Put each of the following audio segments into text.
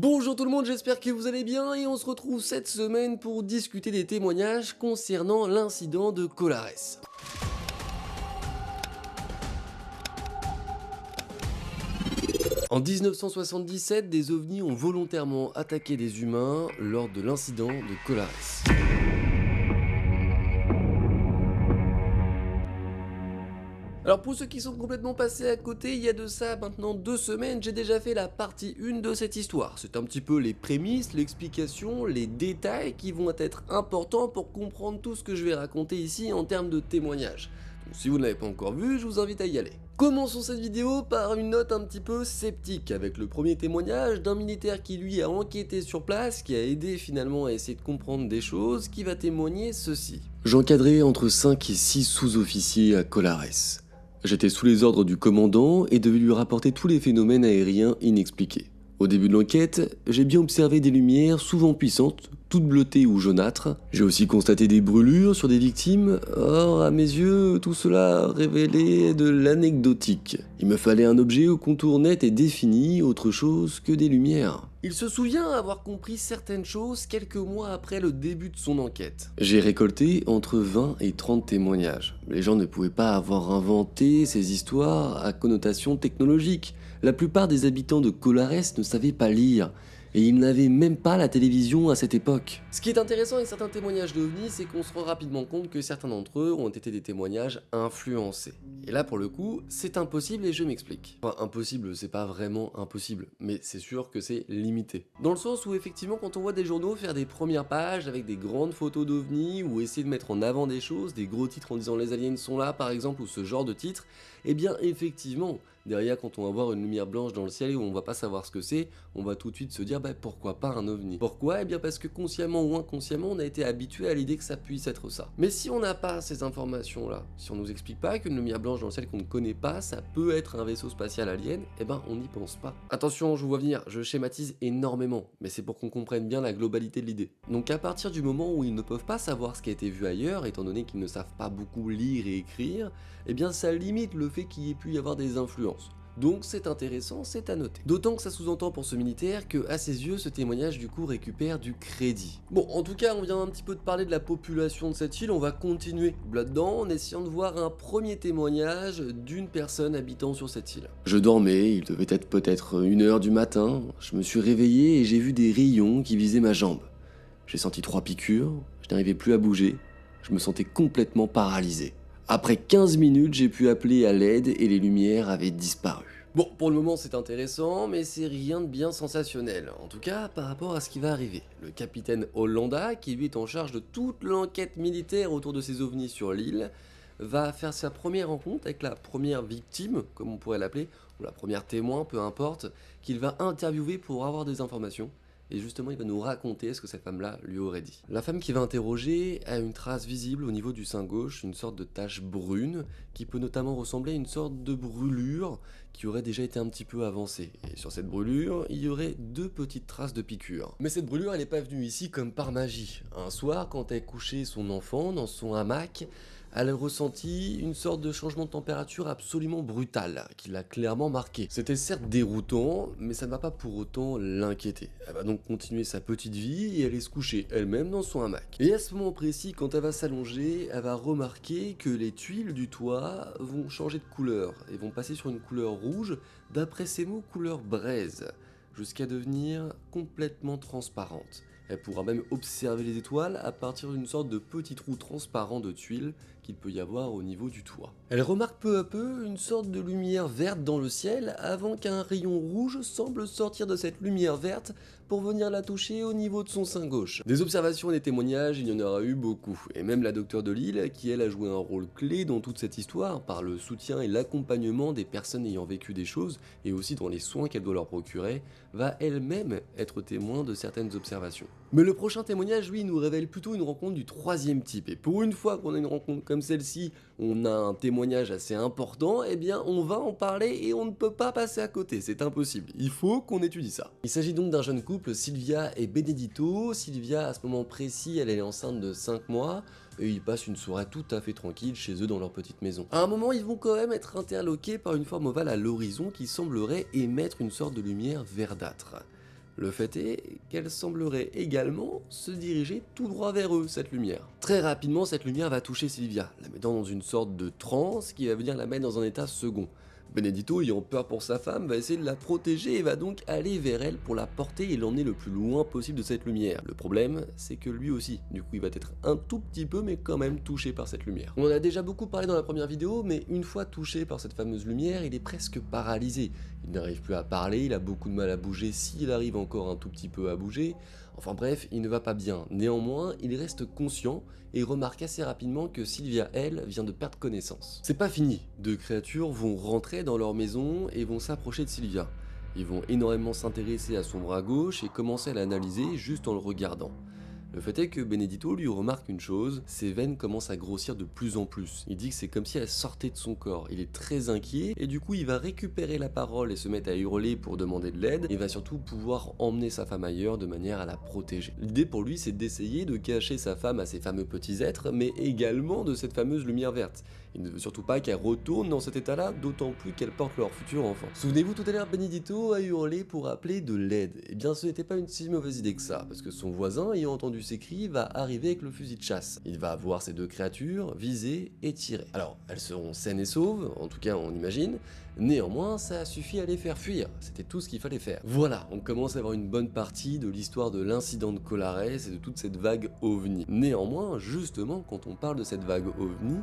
Bonjour tout le monde, j'espère que vous allez bien et on se retrouve cette semaine pour discuter des témoignages concernant l'incident de Colares. En 1977, des ovnis ont volontairement attaqué des humains lors de l'incident de Colares. Alors pour ceux qui sont complètement passés à côté, il y a de ça maintenant 2 semaines, j'ai déjà fait la partie 1 de cette histoire. C'est un petit peu les prémices, l'explication, les détails qui vont être importants pour comprendre tout ce que je vais raconter ici en termes de témoignages. Donc si vous ne l'avez pas encore vu, je vous invite à y aller. Commençons cette vidéo par une note un petit peu sceptique, avec le premier témoignage d'un militaire qui lui a enquêté sur place, qui a aidé finalement à essayer de comprendre des choses, qui va témoigner ceci. J'encadrais entre 5 et 6 sous-officiers à Colares. J'étais sous les ordres du commandant et devais lui rapporter tous les phénomènes aériens inexpliqués. Au début de l'enquête, j'ai bien observé des lumières souvent puissantes, toutes bleutées ou jaunâtres. J'ai aussi constaté des brûlures sur des victimes. Or, à mes yeux, tout cela révélait de l'anecdotique. Il me fallait un objet au contour net et défini, autre chose que des lumières. Il se souvient avoir compris certaines choses quelques mois après le début de son enquête. J'ai récolté entre 20 et 30 témoignages. Les gens ne pouvaient pas avoir inventé ces histoires à connotation technologique. La plupart des habitants de Colares ne savaient pas lire. Et ils n'avaient même pas la télévision à cette époque. Ce qui est intéressant avec certains témoignages d'OVNI, c'est qu'on se rend rapidement compte que certains d'entre eux ont été des témoignages influencés. Et là, pour le coup, c'est impossible et je m'explique. Enfin, impossible, c'est pas vraiment impossible, mais c'est sûr que c'est limité. Dans le sens où, effectivement, quand on voit des journaux faire des premières pages avec des grandes photos d'OVNI ou essayer de mettre en avant des choses, des gros titres en disant les aliens sont là, par exemple, ou ce genre de titres, eh bien, effectivement, derrière, quand on va voir une lumière blanche dans le ciel et où on va pas savoir ce que c'est, on va tout de suite se dire pourquoi pas un ovni. Pourquoi? Eh bien parce que consciemment ou inconsciemment, on a été habitué à l'idée que ça puisse être ça. Mais si on n'a pas ces informations-là, si on nous explique pas qu'une lumière blanche dans le ciel qu'on ne connaît pas, ça peut être un vaisseau spatial alien, eh ben on n'y pense pas. Attention, je vous vois venir, je schématise énormément, mais c'est pour qu'on comprenne bien la globalité de l'idée. Donc à partir du moment où ils ne peuvent pas savoir ce qui a été vu ailleurs, étant donné qu'ils ne savent pas beaucoup lire et écrire, eh bien ça limite le fait qu'il y ait pu y avoir des influences. Donc c'est intéressant, c'est à noter. D'autant que ça sous-entend pour ce militaire que, à ses yeux, ce témoignage du coup récupère du crédit. Bon, en tout cas, on vient un petit peu de parler de la population de cette île, on va continuer là-dedans en essayant de voir un premier témoignage d'une personne habitant sur cette île. Je dormais, il devait être peut-être 1h du matin, je me suis réveillé et j'ai vu des rayons qui visaient ma jambe. J'ai senti 3 piqûres, je n'arrivais plus à bouger, je me sentais complètement paralysé. Après 15 minutes, j'ai pu appeler à l'aide et les lumières avaient disparu. Bon, pour le moment c'est intéressant, mais c'est rien de bien sensationnel, en tout cas par rapport à ce qui va arriver. Le capitaine Hollanda, qui lui est en charge de toute l'enquête militaire autour de ces ovnis sur l'île, va faire sa première rencontre avec la première victime, comme on pourrait l'appeler, ou la première témoin, peu importe, qu'il va interviewer pour avoir des informations. Et justement, il va nous raconter ce que cette femme-là lui aurait dit. La femme qui va interroger a une trace visible au niveau du sein gauche, une sorte de tache brune, qui peut notamment ressembler à une sorte de brûlure qui aurait déjà été un petit peu avancée. Et sur cette brûlure, il y aurait 2 petites traces de piqûres. Mais cette brûlure, elle n'est pas venue ici comme par magie. Un soir, quand elle couchait son enfant dans son hamac, elle ressentit une sorte de changement de température absolument brutal, qui l'a clairement marqué. C'était certes déroutant, mais ça ne va pas pour autant l'inquiéter. Elle va donc continuer sa petite vie et aller se coucher elle-même dans son hamac. Et à ce moment précis, quand elle va s'allonger, elle va remarquer que les tuiles du toit vont changer de couleur et vont passer sur une couleur rouge, d'après ses mots, couleur braise, jusqu'à devenir complètement transparente. Elle pourra même observer les étoiles à partir d'une sorte de petit trou transparent de tuiles qu'il peut y avoir au niveau du toit. Elle remarque peu à peu une sorte de lumière verte dans le ciel avant qu'un rayon rouge semble sortir de cette lumière verte pour venir la toucher au niveau de son sein gauche. Des observations et des témoignages, il y en aura eu beaucoup, et même la docteure de l'île, qui elle a joué un rôle clé dans toute cette histoire par le soutien et l'accompagnement des personnes ayant vécu des choses, et aussi dans les soins qu'elle doit leur procurer, va elle-même être témoin de certaines observations. Mais le prochain témoignage, lui, nous révèle plutôt une rencontre du 3e type, et pour une fois qu'on a une rencontre comme celle-ci, on a un témoignage assez important, eh bien on va en parler et on ne peut pas passer à côté, c'est impossible, il faut qu'on étudie ça. Il s'agit donc d'un jeune couple, Sylvia et Benedito. Sylvia, à ce moment précis, elle est enceinte de 5 mois, et ils passent une soirée tout à fait tranquille chez eux dans leur petite maison. À un moment, ils vont quand même être interloqués par une forme ovale à l'horizon qui semblerait émettre une sorte de lumière verdâtre. Le fait est qu'elle semblerait également se diriger tout droit vers eux, cette lumière. Très rapidement, cette lumière va toucher Sylvia, la mettant dans une sorte de transe qui va venir la mettre dans un état second. Benedito, ayant peur pour sa femme, va essayer de la protéger et va donc aller vers elle pour la porter et l'emmener le plus loin possible de cette lumière. Le problème, c'est que lui aussi, du coup, il va être un tout petit peu, mais quand même touché par cette lumière. On en a déjà beaucoup parlé dans la première vidéo, mais une fois touché par cette fameuse lumière, il est presque paralysé. Il n'arrive plus à parler, il a beaucoup de mal à bouger s'il arrive encore un tout petit peu à bouger. Enfin bref, il ne va pas bien. Néanmoins, il reste conscient et remarque assez rapidement que Sylvia, elle, vient de perdre connaissance. C'est pas fini. Deux créatures vont rentrer dans leur maison et vont s'approcher de Sylvia. Ils vont énormément s'intéresser à son bras gauche et commencer à l'analyser juste en le regardant. Le fait est que Benedito lui remarque une chose, ses veines commencent à grossir de plus en plus. Il dit que c'est comme si elles sortaient de son corps. Il est très inquiet et du coup il va récupérer la parole et se mettre à hurler pour demander de l'aide et va surtout pouvoir emmener sa femme ailleurs de manière à la protéger. L'idée pour lui c'est d'essayer de cacher sa femme à ces fameux petits êtres mais également de cette fameuse lumière verte. Il ne veut surtout pas qu'elle retourne dans cet état-là, d'autant plus qu'elle porte leur futur enfant. Souvenez-vous, tout à l'heure, Benedito a hurlé pour appeler de l'aide. Eh bien, ce n'était pas une si mauvaise idée que ça, parce que son voisin, ayant entendu ses cris, va arriver avec le fusil de chasse. Il va voir ces deux créatures, viser et tirer. Alors, elles seront saines et sauves, en tout cas on imagine, néanmoins, ça a suffi à les faire fuir. C'était tout ce qu'il fallait faire. Voilà, on commence à avoir une bonne partie de l'histoire de l'incident de Colares et de toute cette vague OVNI. Néanmoins, justement, quand on parle de cette vague OVNI,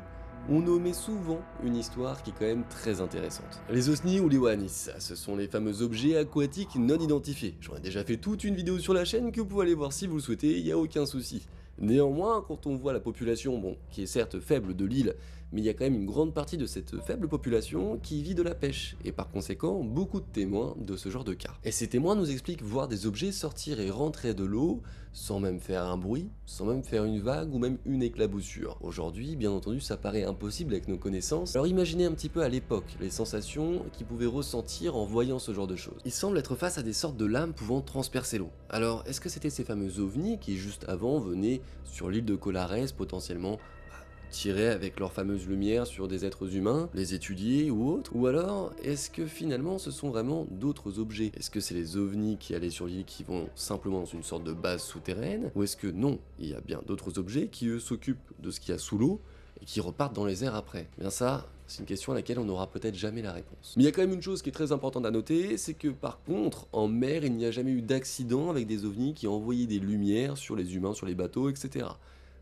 on omet souvent une histoire qui est quand même très intéressante. Les OSNI ou les WANIS, ce sont les fameux objets aquatiques non identifiés. J'en ai déjà fait toute une vidéo sur la chaîne que vous pouvez aller voir si vous le souhaitez, il n'y a aucun souci. Néanmoins, quand on voit la population, bon, qui est certes faible de l'île, mais il y a quand même une grande partie de cette faible population qui vit de la pêche, et par conséquent, beaucoup de témoins de ce genre de cas. Et ces témoins nous expliquent voir des objets sortir et rentrer de l'eau, sans même faire un bruit, sans même faire une vague ou même une éclaboussure. Aujourd'hui, bien entendu, ça paraît impossible avec nos connaissances, alors imaginez un petit peu à l'époque les sensations qu'ils pouvaient ressentir en voyant ce genre de choses. Ils semblent être face à des sortes de lames pouvant transpercer l'eau. Alors, est-ce que c'était ces fameux ovnis qui, juste avant, venaient sur l'île de Colares, potentiellement tirer avec leur fameuse lumière sur des êtres humains, les étudier ou autres? Ou alors, est-ce que finalement ce sont vraiment d'autres objets? Est-ce que c'est les ovnis qui allaient sur l'île qui vont simplement dans une sorte de base souterraine? Ou est-ce que non, il y a bien d'autres objets qui eux s'occupent de ce qu'il y a sous l'eau et qui repartent dans les airs après? Bien ça, c'est une question à laquelle on n'aura peut-être jamais la réponse. Mais il y a quand même une chose qui est très importante à noter, c'est que par contre, en mer, il n'y a jamais eu d'accident avec des ovnis qui envoyaient des lumières sur les humains, sur les bateaux, etc.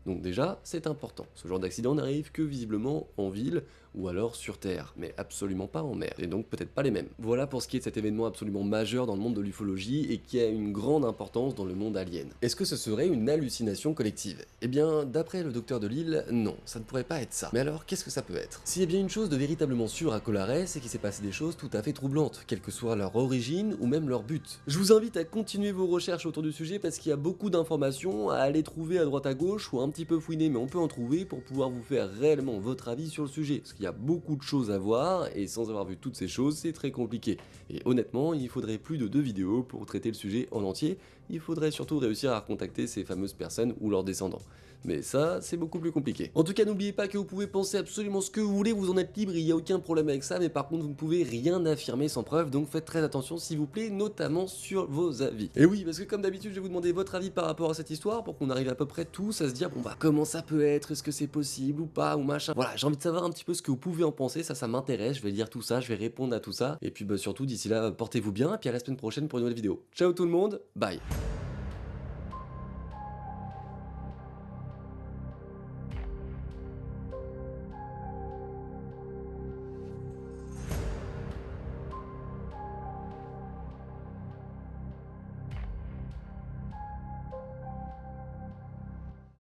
Donc déjà, c'est important. Ce genre d'accident n'arrive que visiblement en ville ou alors sur Terre, mais absolument pas en mer, et donc peut-être pas les mêmes. Voilà pour ce qui est de cet événement absolument majeur dans le monde de l'ufologie et qui a une grande importance dans le monde alien. Est-ce que ce serait une hallucination collective? Eh bien, d'après le docteur de l'île, non, ça ne pourrait pas être ça. Mais alors, qu'est-ce que ça peut être? S'il y a bien une chose de véritablement sûre à Colares, c'est qu'il s'est passé des choses tout à fait troublantes, quelle que soit leur origine ou même leur but. Je vous invite à continuer vos recherches autour du sujet parce qu'il y a beaucoup d'informations à aller trouver à droite à gauche ou un petit peu fouiner, mais on peut en trouver pour pouvoir vous faire réellement votre avis sur le sujet. Parce qu'il y a beaucoup de choses à voir et sans avoir vu toutes ces choses, c'est très compliqué. Et honnêtement, il faudrait plus de 2 vidéos pour traiter le sujet en entier. Il faudrait surtout réussir à recontacter ces fameuses personnes ou leurs descendants. Mais ça, c'est beaucoup plus compliqué. En tout cas, n'oubliez pas que vous pouvez penser absolument ce que vous voulez, vous en êtes libre, il n'y a aucun problème avec ça, mais par contre, vous ne pouvez rien affirmer sans preuve, donc faites très attention s'il vous plaît, notamment sur vos avis. Et oui, parce que comme d'habitude, je vais vous demander votre avis par rapport à cette histoire, pour qu'on arrive à peu près tous à se dire, bon bah, comment ça peut être, est-ce que c'est possible ou pas, ou machin. Voilà, j'ai envie de savoir un petit peu ce que vous pouvez en penser, ça m'intéresse, je vais lire tout ça, je vais répondre à tout ça, et puis bah, surtout, d'ici là, portez-vous bien, et puis à la semaine prochaine pour une nouvelle vidéo. Ciao tout le monde, bye.